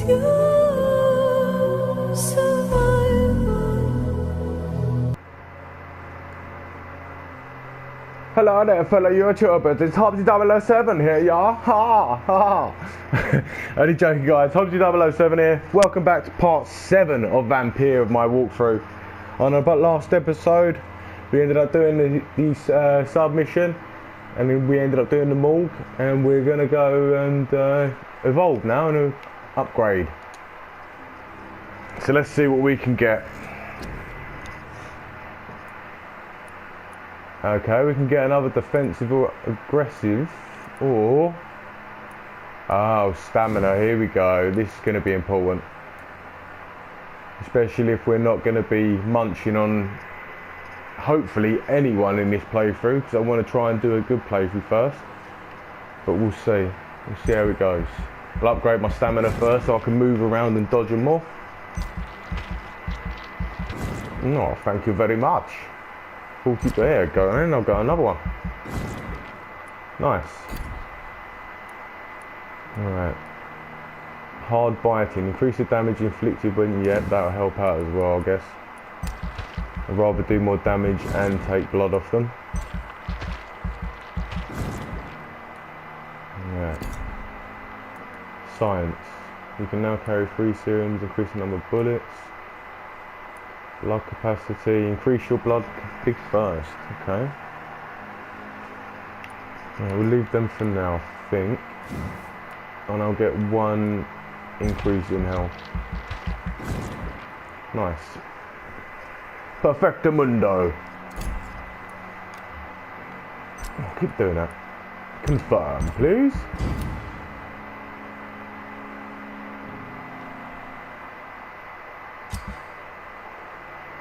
your survival. Hello there, fellow YouTubers. It's Hobbsy007 here, y'all. Ha ha. Only joking, guys. Hobbsy007 here. Welcome back to part 7 of Vampyr of my walkthrough. On our last episode, we ended up doing the submission, and then we ended up doing the morgue, and we're gonna go and evolve now and upgrade. So let's see what we can get. Okay, we can get another defensive or aggressive, or stamina. Here we go. This is going to be important, especially if we're not going to be munching on hopefully anyone in this playthrough, because I want to try and do a good playthrough first. But we'll see. We'll see how it goes. I'll upgrade my stamina first so I can move around and dodge them more. No, thank you very much. 40 there, go in, I'll go another one. Nice. Alright. Hard biting. Increase the damage inflicted when, yeah, that'll help out as well, I guess. I'd rather do more damage and take blood off them. Alright. Science. You can now carry 3 serums, increase the number of bullets. Blood capacity, increase your blood big first, okay. Right, we'll leave them for now, I think. And I'll get 1 increase in health. Nice. Perfectamundo. Oh, keep doing that. Confirm, please.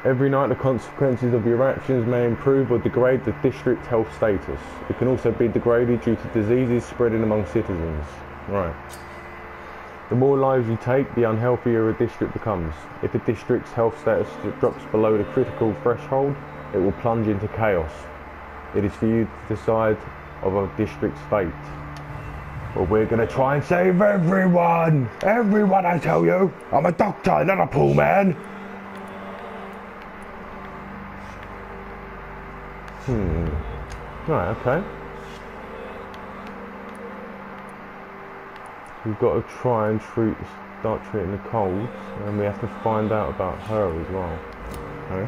Every night the consequences of your actions may improve or degrade the district's health status. It can also be degraded due to diseases spreading among citizens. Right. The more lives you take, the unhealthier a district becomes. If a district's health status drops below the critical threshold, it will plunge into chaos. It is for you to decide of a district's fate. Well, we're going to try and save everyone! Everyone, I tell you! I'm a doctor, not a pool man! Right, okay. We've got to try and start treating the colds, and we have to find out about her as well. Okay.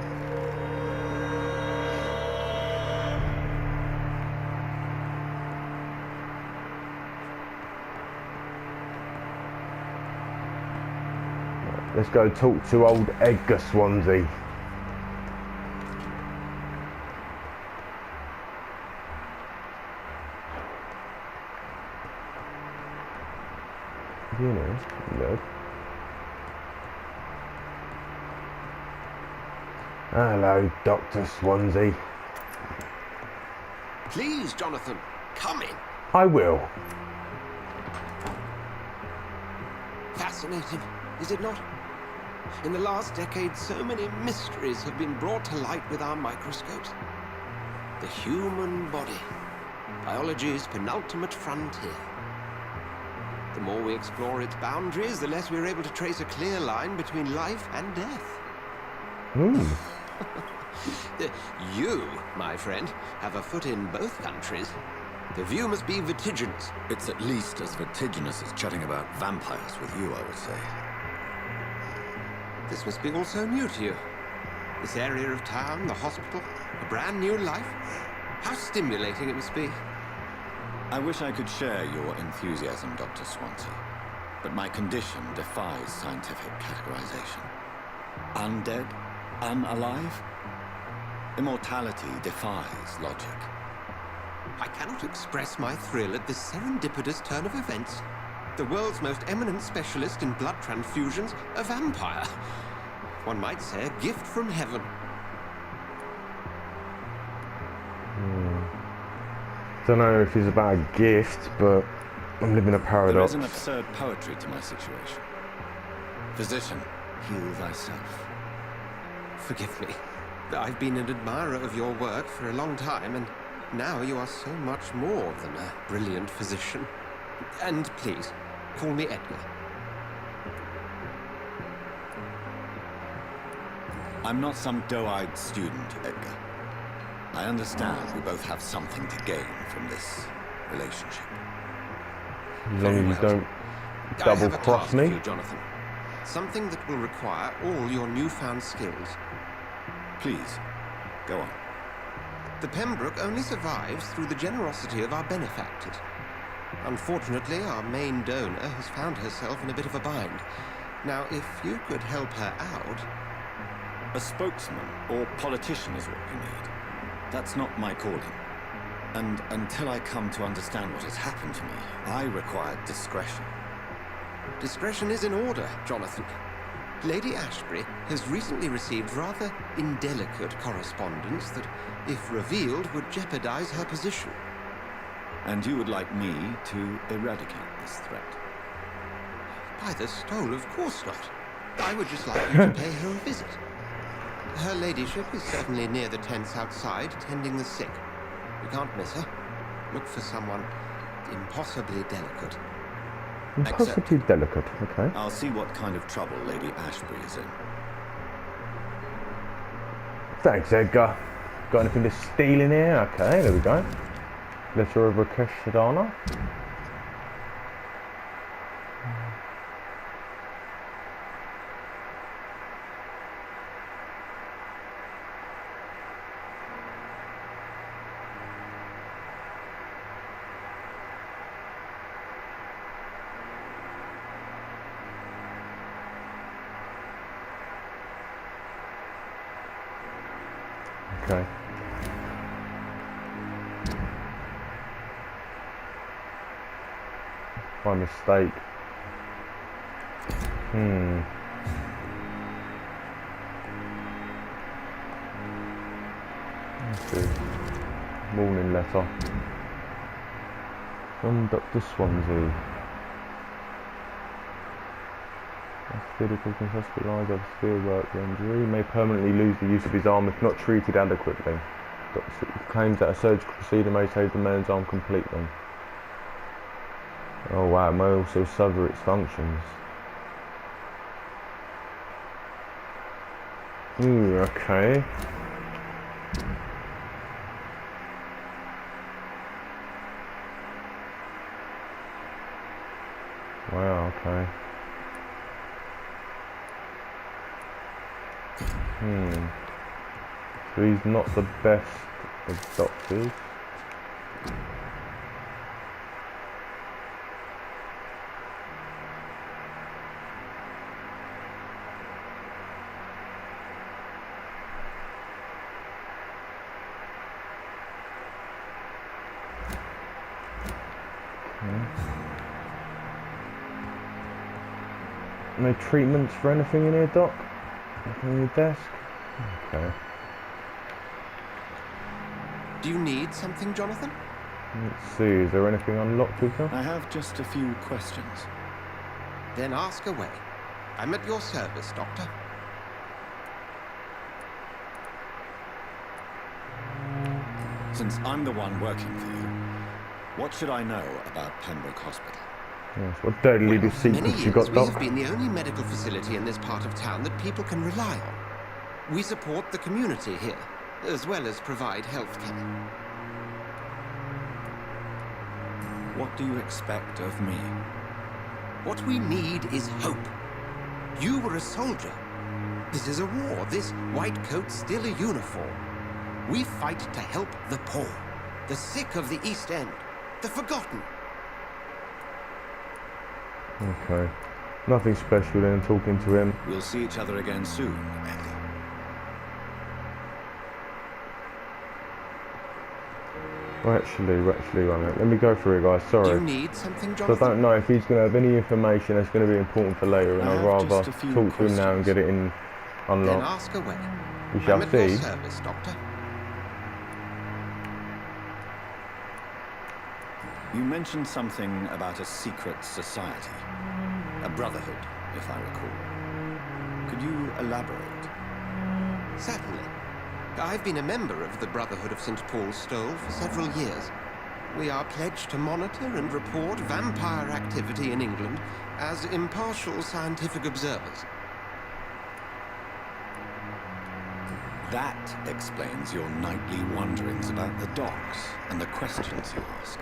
Right, let's go talk to old Edgar Swansea. You know, no. Hello, Dr. Swansea. Please, Jonathan, come in. I will. Fascinating, is it not? In the last decade, so many mysteries have been brought to light with our microscopes. The human body, biology's penultimate frontier. The more we explore its boundaries, the less we're able to trace a clear line between life and death. You, my friend, have a foot in both countries. The view must be vertiginous. It's at least as vertiginous as chatting about vampires with you, I would say. This must be all so new to you. This area of town, the hospital, a brand new life. How stimulating it must be. I wish I could share your enthusiasm, Dr. Swansea, but my condition defies scientific categorization. Undead? Unalive? Immortality defies logic. I cannot express my thrill at this serendipitous turn of events. The world's most eminent specialist in blood transfusions, a vampire. One might say a gift from heaven. Don't know if it's about a gift, but I'm living a paradox. There is an absurd poetry to my situation. Physician, heal thyself. Forgive me. I've been an admirer of your work for a long time, and now you are so much more than a brilliant physician. And please, call me Edgar. I'm not some doe-eyed student, Edgar. I understand we both have something to gain from this relationship. As long as you don't I double have a cross task for me. you, Jonathan. Something that will require all your newfound skills. Please, go on. The Pembroke only survives through the generosity of our benefactors. Unfortunately, our main donor has found herself in a bit of a bind. Now, if you could help her out... A spokesman or politician is what we need. That's not my calling. And until I come to understand what has happened to me, I require discretion. Discretion is in order, Jonathan. Lady Ashbury has recently received rather indelicate correspondence that, if revealed, would jeopardize her position. And you would like me to eradicate this threat? By the stole, of course not. I would just like you to pay her a visit. Her ladyship is certainly near the tents outside, tending the sick. You can't miss her. Look for someone impossibly delicate. Impossibly delicate, okay. I'll see what kind of trouble Lady Ashbury is in. Thanks, Edgar. Got anything to steal in here? Okay, there we go. Letter of Rakeshadana. Okay. My mistake. Let's see. Morning letter. From Dr. Swansea. Physical can hospitalised after severe work injury. May permanently lose the use of his arm if not treated adequately. Doctor claims that a surgical procedure may save the man's arm completely. Oh wow, it may also sever its functions. Okay. Wow, okay. So he's not the best of doctors. No treatments for anything in here, Doc? Nothing on your desk? Okay. Do you need something, Jonathan? Let's see, is there anything unlocked with her? I have just a few questions. Then ask away. I'm at your service, Doctor. Since I'm the one working for you, what should I know about Pembroke Hospital? Yes, what deadly For many secrets you years, got, we Doc? have been the only medical facility in this part of town that people can rely on. We support the community here, as well as provide health care. What do you expect of me? What we need is hope. You were a soldier. This is a war. This white coat's still a uniform. We fight to help the poor, the sick of the East End, the forgotten. Okay. Nothing special then, talking to him. We'll see each other again soon, Edgar. Well, actually, one minute. Let me go through it, guys. Do you Sorry. need something, So I Jonathan? don't know if he's going to have any information that's going to be important for later, and I I'd have rather just a few talk to him now and get it in Then unlocked. ask away. We shall I'm at your see. service, Doctor. You mentioned something about a secret society. A brotherhood, if I recall. Could you elaborate? Certainly. I've been a member of the Brotherhood of St. Paul's Stole for several years. We are pledged to monitor and report vampire activity in England as impartial scientific observers. That explains your nightly wanderings about the docks and the questions you ask.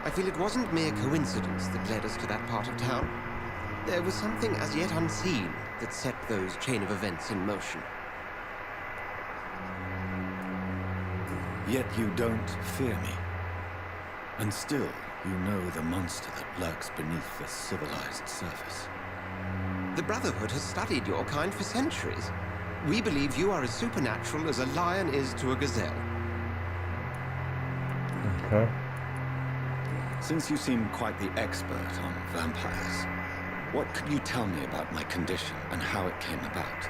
I feel it wasn't mere coincidence that led us to that part of town. There was something as yet unseen that set those chain of events in motion. Yet you don't fear me. And still, you know the monster that lurks beneath the civilized surface. The Brotherhood has studied your kind for centuries. We believe you are as supernatural as a lion is to a gazelle. Okay. Since you seem quite the expert on vampires, what could you tell me about my condition and how it came about?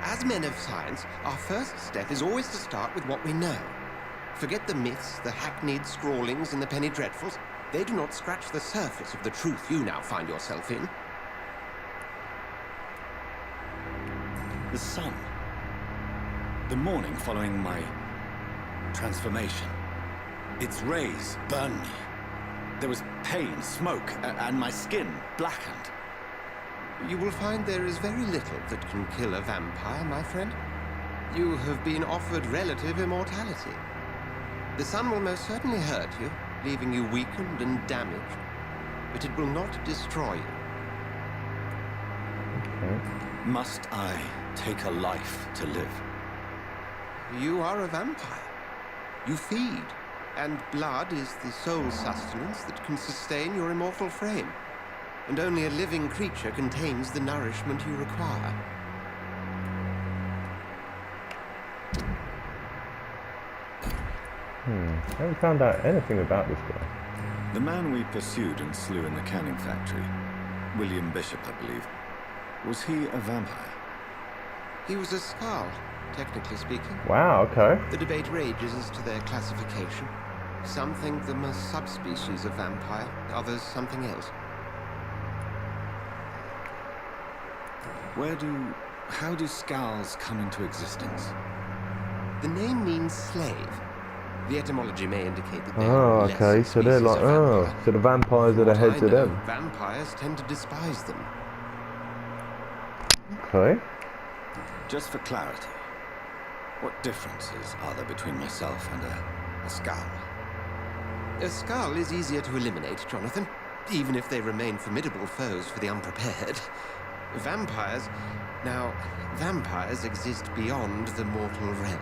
As men of science, our first step is always to start with what we know. Forget the myths, the hackneyed scrawlings, and the penny dreadfuls. They do not scratch the surface of the truth you now find yourself in. The sun. The morning following my transformation. Its rays burned me. There was pain, smoke, and my skin blackened. You will find there is very little that can kill a vampire, my friend. You have been offered relative immortality. The sun will most certainly hurt you, leaving you weakened and damaged, but it will not destroy you. Okay. Must I take a life to live? You are a vampire. You feed, and blood is the sole sustenance that can sustain your immortal frame. And only a living creature contains the nourishment you require. I haven't found out anything about this guy. The man we pursued and slew in the canning factory, William Bishop, I believe, was he a vampire? He was a Skald, technically speaking. Wow, okay. The debate rages as to their classification. Some think them a subspecies of vampire, others something else. How do Skulls come into existence? The name means slave. The etymology may indicate that they Oh, are less okay, so they're species like, of vampire. so the vampires are the From what heads I of know, them. Vampires tend to despise them. Okay. Just for clarity, what differences are there between myself and a Skull? A skull is easier to eliminate, Jonathan, even if they remain formidable foes for the unprepared. Vampires... Now, vampires exist beyond the mortal realm.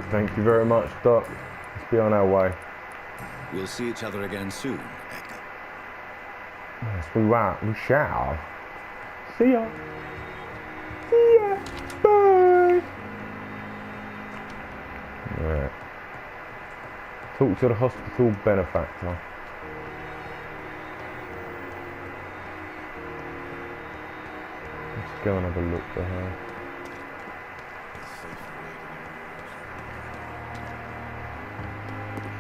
Thank you very much, Doc. Let's be on our way. We'll see each other again soon, Edgar. Yes, we shall. See ya. See ya. Bye. Right. Talk to the hospital benefactor. Let's go and have a look for her.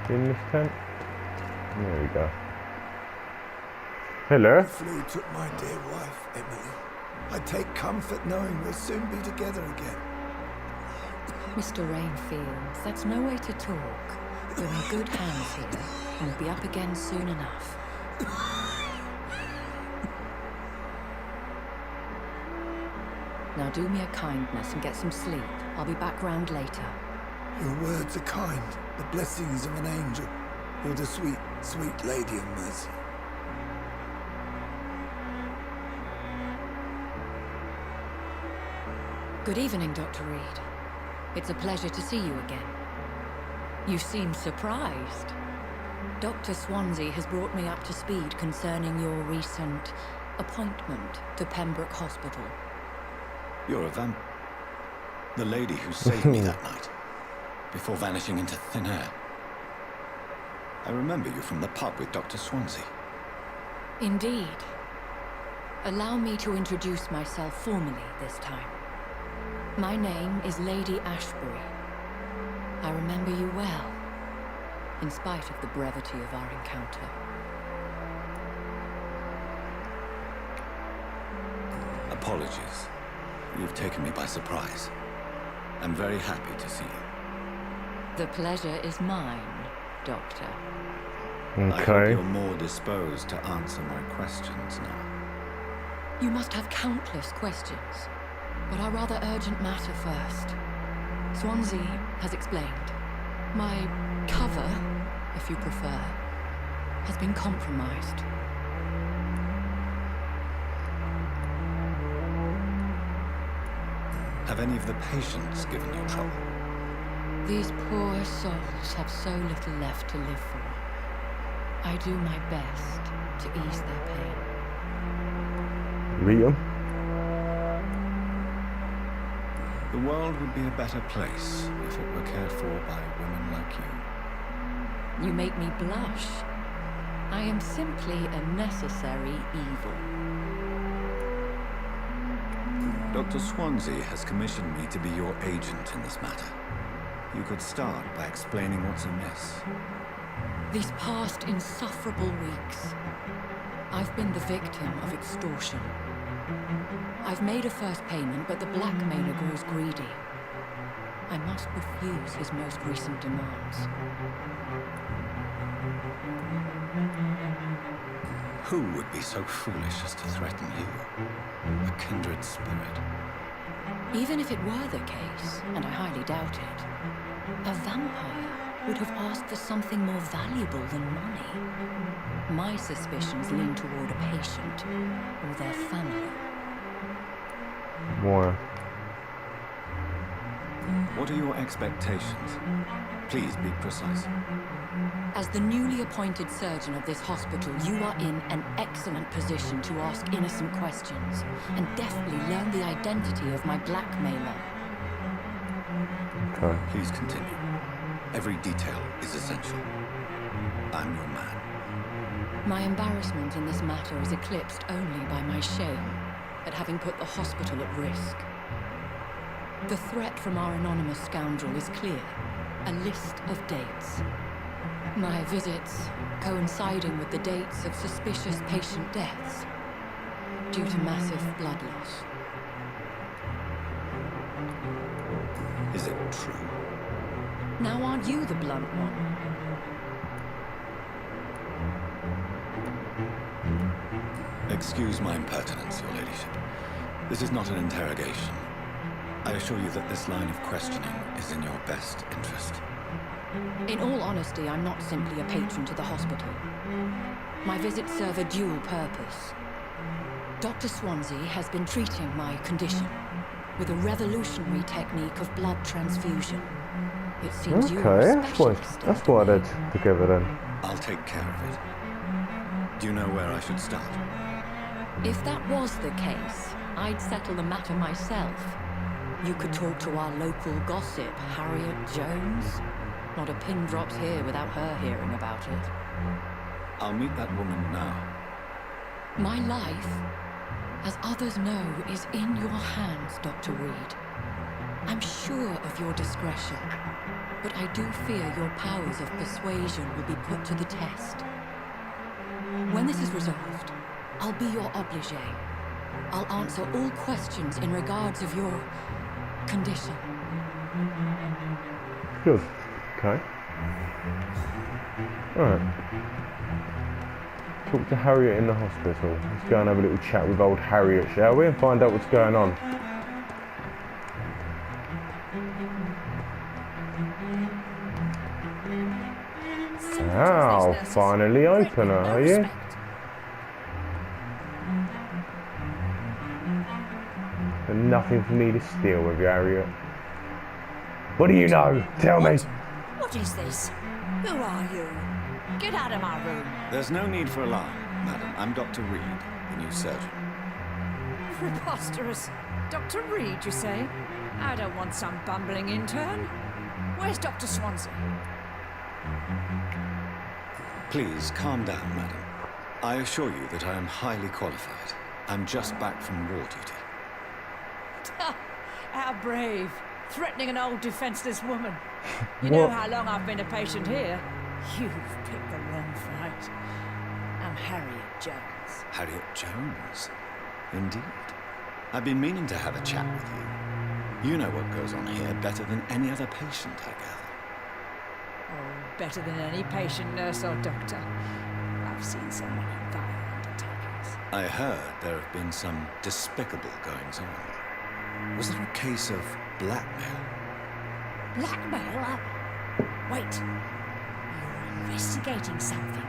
In this tent? There we go. Hello? The flu took my dear wife, Emily. I take comfort knowing we'll soon be together again. Mr. Rainfields, that's no way to talk. We're in good hands here, and we'll be up again soon enough. Now do me a kindness and get some sleep. I'll be back round later. Your words are kind, the blessings of an angel. You're the sweet, sweet lady of mercy. Good evening, Dr. Reed. It's a pleasure to see you again. You seem surprised. Dr. Swansea has brought me up to speed concerning your recent appointment to Pembroke Hospital. You're a the lady who saved me that night, before vanishing into thin air. I remember you from the pub with Dr. Swansea. Indeed. Allow me to introduce myself formally this time. My name is Lady Ashbury. I remember you well, in spite of the brevity of our encounter. Apologies. You've taken me by surprise. I'm very happy to see you. The pleasure is mine, Doctor. I hope Okay. you're more disposed to answer my questions now. You must have countless questions. But our rather urgent matter first. Swansea has explained. My cover, if you prefer, has been compromised. Have any of the patients given you trouble? These poor souls have so little left to live for. I do my best to ease their pain. Meet 'em. The world would be a better place if it were cared for by women like you. You make me blush. I am simply a necessary evil. Dr. Swansea has commissioned me to be your agent in this matter. You could start by explaining what's amiss. These past insufferable weeks, I've been the victim of extortion. I've made a first payment, but the blackmailer grows greedy. I must refuse his most recent demands. Who would be so foolish as to threaten you? A kindred spirit. Even if it were the case, and I highly doubt it, a vampire would have asked for something more valuable than money. My suspicions lean toward a patient or their family. Why? What are your expectations? Please be precise. As the newly appointed surgeon of this hospital, you are in an excellent position to ask innocent questions and deftly learn the identity of my blackmailer. Okay. Please continue. Every detail is essential. I'm your man. My embarrassment in this matter is eclipsed only by my shame at having put the hospital at risk. The threat from our anonymous scoundrel is clear. A list of dates. My visits coinciding with the dates of suspicious patient deaths due to massive blood loss. Is it true? Now aren't you the blunt one? Excuse my impertinence, Your Ladyship. This is not an interrogation. I assure you that this line of questioning is in your best interest. In all honesty, I'm not simply a patron to the hospital. My visits serve a dual purpose. Dr. Swansea has been treating my condition with a revolutionary technique of blood transfusion. It seems you are Okay, a specialist. that's why they're together then. I'll take care of it. Do you know where I should start? If that was the case, I'd settle the matter myself. You could talk to our local gossip, Harriet Jones. Not a pin drops here without her hearing about it. I'll meet that woman now. My life, as others know, is in your hands, Dr. Reed. I'm sure of your discretion, but I do fear your powers of persuasion will be put to the test. When this is resolved, I'll be your obligé. I'll answer all questions in regards of your condition. Good. Okay. Alright. Talk to Harriet in the hospital. Let's go and have a little chat with old Harriet, shall we? And find out what's going on. Wow, finally open her, are you? And nothing for me to steal with you, Harriet. What do you know? Tell me. What is this? Who are you? Get out of my room. There's no need for alarm, madam. I'm Dr. Reed, the new surgeon. Preposterous. Dr. Reed, you say? I don't want some bumbling intern. Where's Dr. Swansea? Please, calm down, madam. I assure you that I am highly qualified. I'm just back from war duty. How brave. Threatening an old defenseless woman. You know how long I've been a patient here? You've picked the wrong fight. I'm Harriet Jones. Harriet Jones? Indeed. I've been meaning to have a chat with you. You know what goes on here better than any other patient, I gather. Oh, better than any patient, nurse or doctor. I've seen so many vile undertakings. I heard there have been some despicable goings-on. Was there a case of blackmail? Blackmail? Wait. You're investigating something.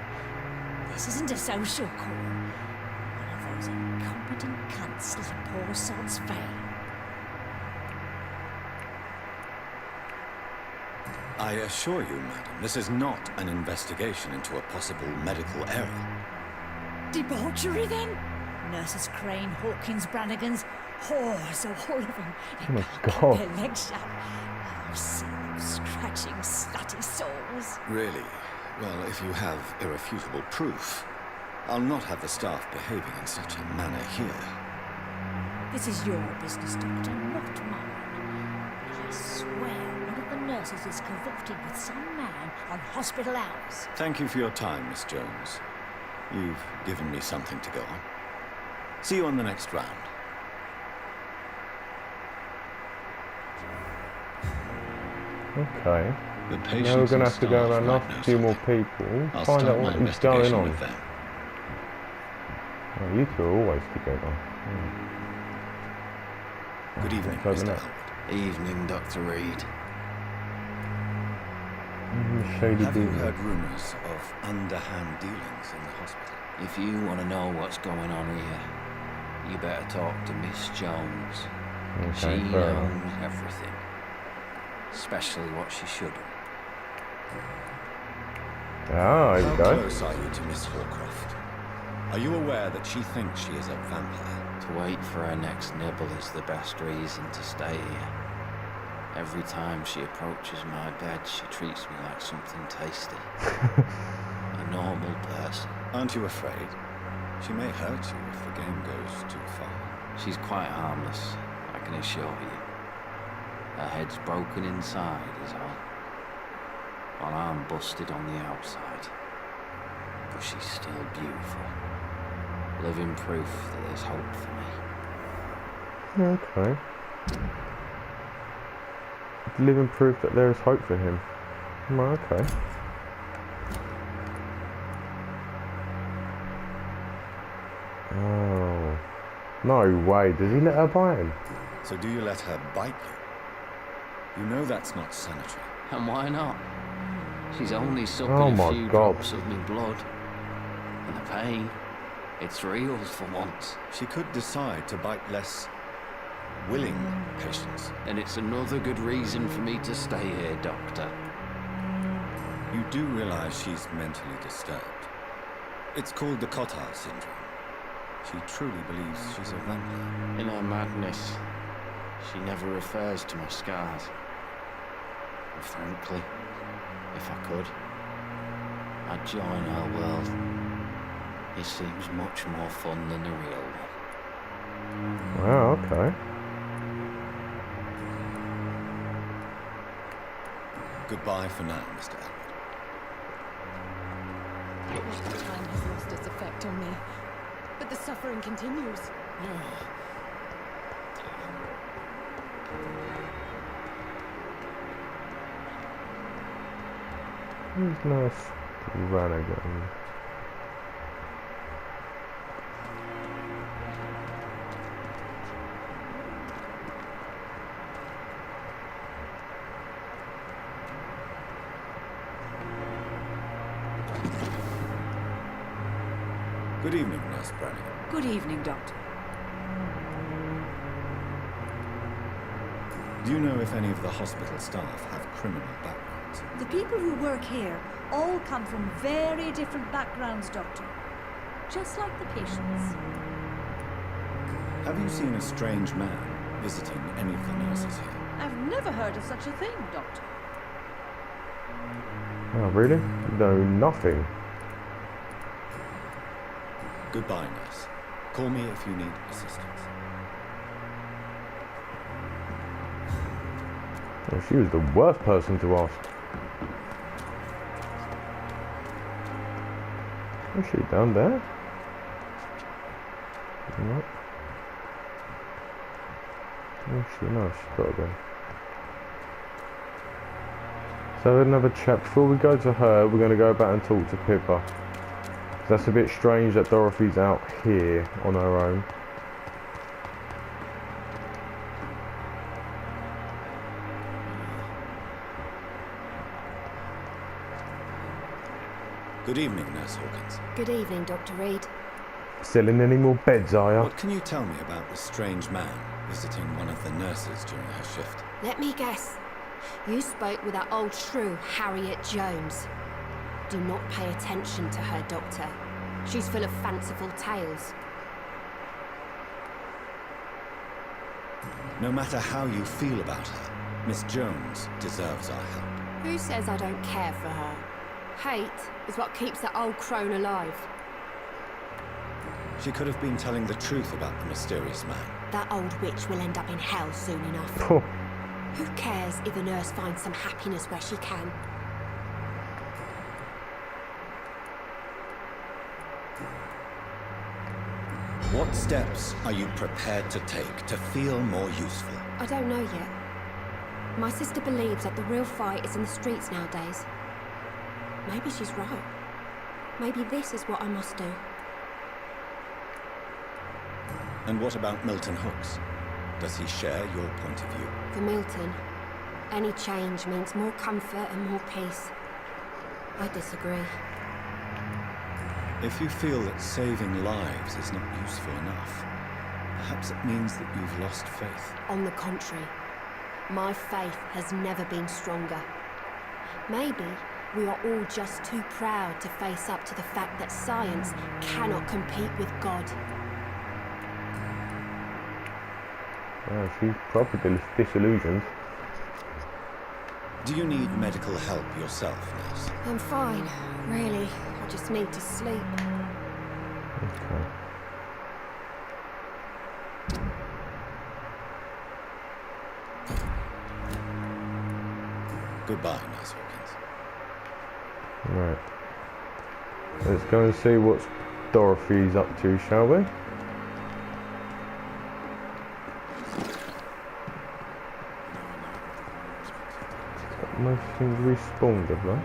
This isn't a social call. One of those incompetent cunts let a poor sod's fail. I assure you, madam, this is not an investigation into a possible medical error. Debauchery, then? Nurses Crane, Hawkins, Brannigans, whores, all of them. They Oh my can't God. keep their legs shut. I've seen them scratching slutty souls. Really? Well, if you have irrefutable proof, I'll not have the staff behaving in such a manner here. This is your business, Doctor, not mine. I swear one of the nurses is cavorting with some man on hospital hours. Thank you for your time, Miss Jones. You've given me something to go on. See you on the next round. Okay. The Now we're patients going to and have to go staff around might after know a few more something. people, I'll find start out my what is going investigation on. with them. Oh, you two are always together. Good evening, Let's open Mr. up. Albert. Evening, Dr. Reed. Shady Have you business. heard rumors of underhand dealings in the hospital? If you want to know what's going on here, you better talk to Miss Jones. Okay, She fair knows enough. everything. Especially what she shouldn't. Ah, there you How go. close are you to Miss Hawcroft? Are you aware that she thinks she is a vampire? To wait for her next nibble is the best reason to stay here. Every time she approaches my bed, she treats me like something tasty. A normal person. Aren't you afraid? She may hurt you if the game goes too far. She's quite harmless, I can assure you. Her head's broken inside is all. While I'm busted on the outside. But she's still beautiful. Living proof that there's hope for me. Okay. Living proof that there is hope for him. Right, okay. Oh. No way. Does he let her bite him? So do you let her bite you? You know that's not sanitary. And why not? She's only sucking Oh a my few God. drops of me blood. And the pain, it's real for once. She could decide to bite less willing patients. And it's another good reason for me to stay here, Doctor. You do realize she's mentally disturbed. It's called the Cotard syndrome. She truly believes she's a vampire. In her madness, she never refers to my scars. And frankly, if I could, I'd join her world. It seems much more fun than the real one. Wow, okay. Goodbye for now, Mr. Albert. The time has lost its effect on me, but the suffering continues. He's nice. Run again. Good evening, Nurse Brannigan. Good evening, Doctor. Do you know if any of the hospital staff have criminal backgrounds? The people who work here all come from very different backgrounds, Doctor. Just like the patients. Have you seen a strange man visiting any of the nurses here? I've never heard of such a thing, Doctor. Oh, really? No, nothing. Goodbye, nurse. Call me if you need assistance. Well, she was the worst person to ask. What's she down there? What? Oh, she no, she's got to go. So another chat. Before we go to her, we're going to go back and talk to Pippa. That's a bit strange that Dorothy's out here on her own. Good evening, Nurse Hawkins. Good evening, Dr. Reed. Selling any more beds, are ya? What can you tell me about the strange man visiting one of the nurses during her shift? Let me guess. You spoke with that old shrew, Harriet Jones. Do not pay attention to her, Doctor. She's full of fanciful tales. No matter how you feel about her, Miss Jones deserves our help. Who says I don't care for her? Hate is what keeps that old crone alive. She could have been telling the truth about the mysterious man. That old witch will end up in hell soon enough. Who cares if a nurse finds some happiness where she can? What steps are you prepared to take to feel more useful? I don't know yet. My sister believes that the real fight is in the streets nowadays. Maybe she's right. Maybe this is what I must do. And what about Milton Hooks? Does he share your point of view? For Milton, any change means more comfort and more peace. I disagree. If you feel that saving lives is not useful enough, perhaps it means that you've lost faith. On the contrary, my faith has never been stronger. Maybe we are all just too proud to face up to the fact that science cannot compete with God. Oh, she's probably disillusioned. Do you need medical help yourself, nurse? I'm fine, really. I just need to sleep. Okay. Goodbye, Nurse Hawkins. Right. Let's go and see what Dorothy's up to, shall we? Most things respawned, have they?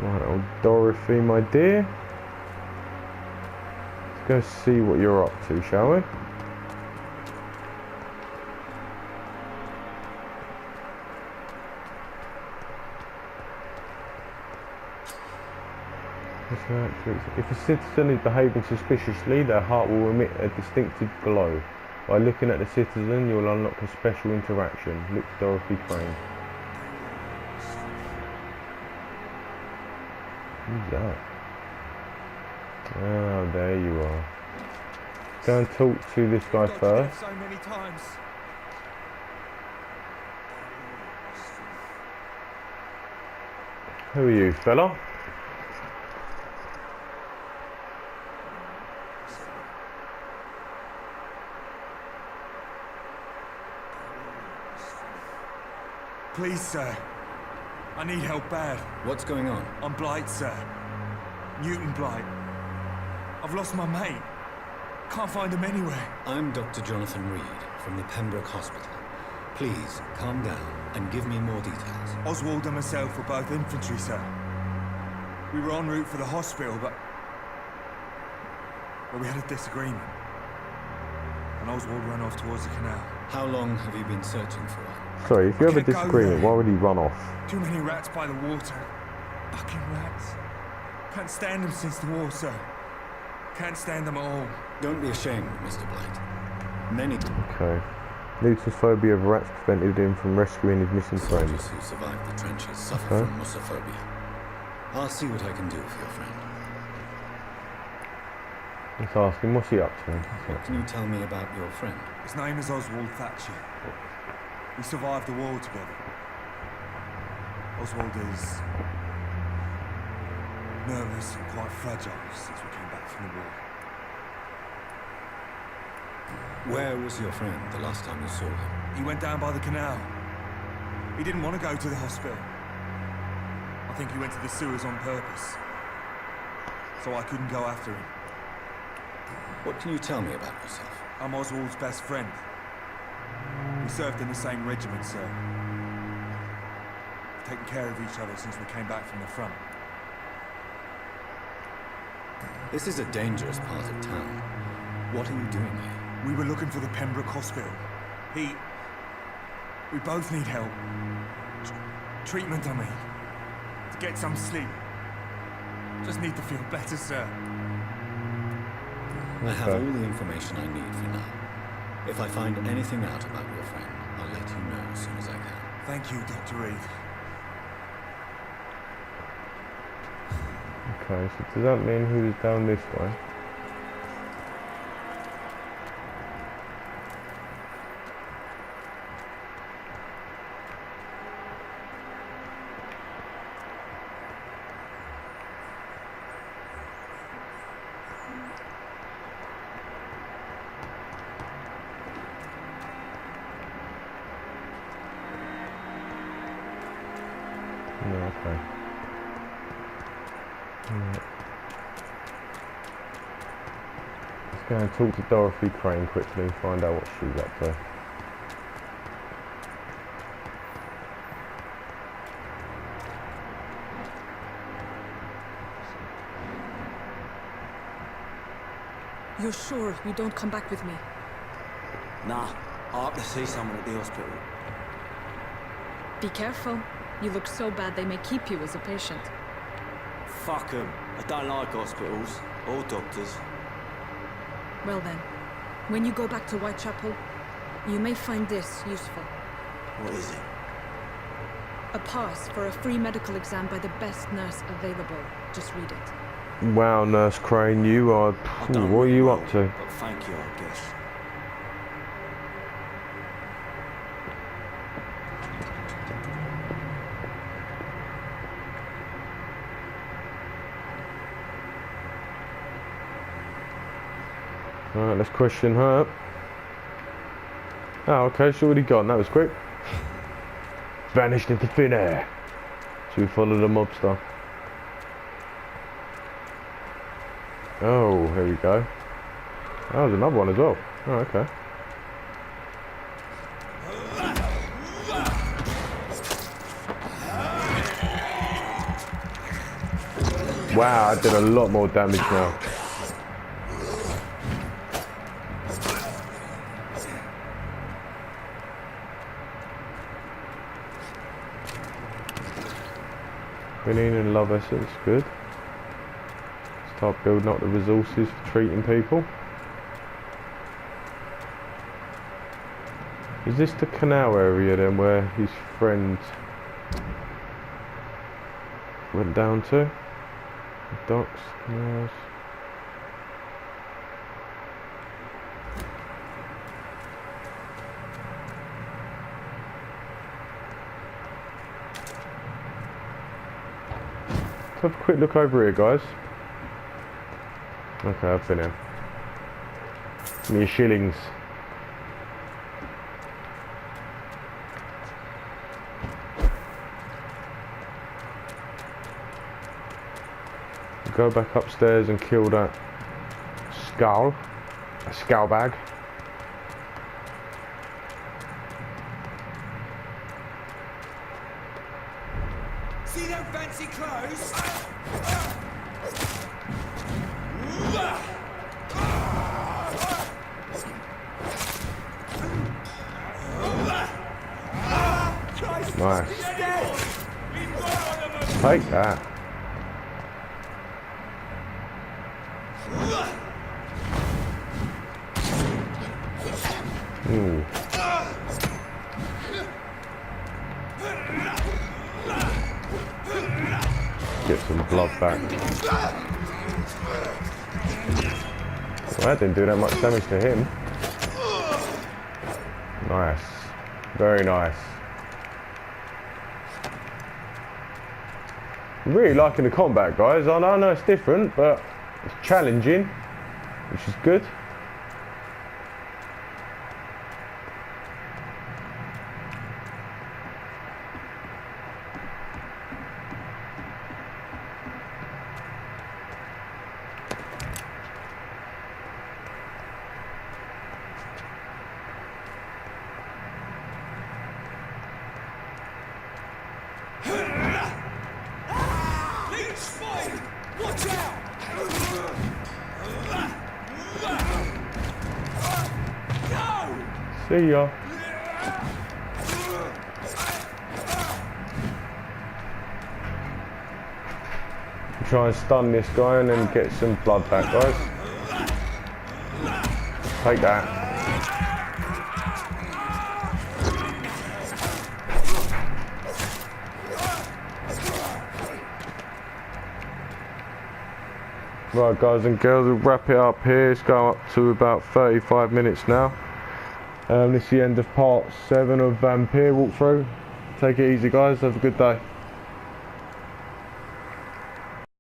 Right, old Dorothy, my dear. Let's go see what you're up to, shall we? If a citizen is behaving suspiciously, their heart will emit a distinctive glow. By looking at the citizen, you'll unlock a special interaction. Look Dorothy Crane. Who's that? Oh, there you are. Go and talk to this guy first. So many times. Who are you, fella? Please, sir. I need help bad. What's going on? I'm Blight, sir. Newton Blight. I've lost my mate. Can't find him anywhere. I'm Dr. Jonathan Reed from the Pembroke Hospital. Please, calm down and give me more details. Oswald and myself were both infantry, sir. We were en route for the hospital, but we had a disagreement. And Oswald ran off towards the canal. How long have you been searching for him? Sorry, if you have a can't go disagreement, there. why would he run off? Too many rats by the water. Fucking rats. Can't stand them since the war, sir. Can't stand them at all. Don't be ashamed, Mr. Blight. Many Okay. Newton's phobia of rats prevented him from rescuing his missing friend. soldiers who survived the trenches suffer Okay. from mussophobia. I'll see what I can do for your friend. Let's ask him, what's he up to? What can you tell me about your friend? His name is Oswald Thatcher. We survived the war together. Oswald is nervous and quite fragile since we came back from the war. Where was your friend the last time you saw him? He went down by the canal. He didn't want to go to the hospital. I think he went to the sewers on purpose. So I couldn't go after him. What can you tell me about yourself? I'm Oswald's best friend. We served in the same regiment, sir. We've taken care of each other since we came back from the front. This is a dangerous part of town. What are you doing here? We were looking for the Pembroke Hospital. We both need help. Treatment, I mean. To get some sleep. Just need to feel better, sir. I have all the information I need for now. If I find anything out about your friend, I'll let you know as soon as I can. Thank you, Dr. Reed. Okay, so does that mean he was down this way? No, okay. Right. Let's go and talk to Dorothy Crane quickly and find out what she's up to. You're sure you don't come back with me? Nah, I have to see someone at the hospital. Be careful. You look so bad they may keep you as a patient. Fuck 'em. I don't like hospitals or doctors. Well then, when you go back to Whitechapel, you may find this useful. What is it? A pass for a free medical exam by the best nurse available. Just read it. Wow, Nurse Crane, you are... what are you up to? But thank you, I guess. Alright, let's question her. Oh, okay, she's already gone. That was quick. Vanished into thin air. Should we follow the mobster? Oh, here we go. Oh, there's another one as well. Oh, okay. Wow, I did a lot more damage now. Quinine and love essence, good. Start building up the resources for treating people. Is this the canal area then where his friend went down to? The docks, canals. Let's have a quick look over here, guys. Okay, I've been here. Give me your shillings. Go back upstairs and kill that skull. A skull bag. See them fancy clothes? Nice. Take that. Ooh. Get some blood back. Well, that didn't do that much damage to him. Nice. Very nice. I'm really liking the combat, guys. I know it's different, but it's challenging, which is good. Watch out! See ya. Try and stun this guy and then get some blood back, guys. Take that. Right, guys and girls, we'll wrap it up here. It's going up to about 35 minutes now. This is the end of part 7 of Vampyr walkthrough. Take it easy, guys. Have a good day.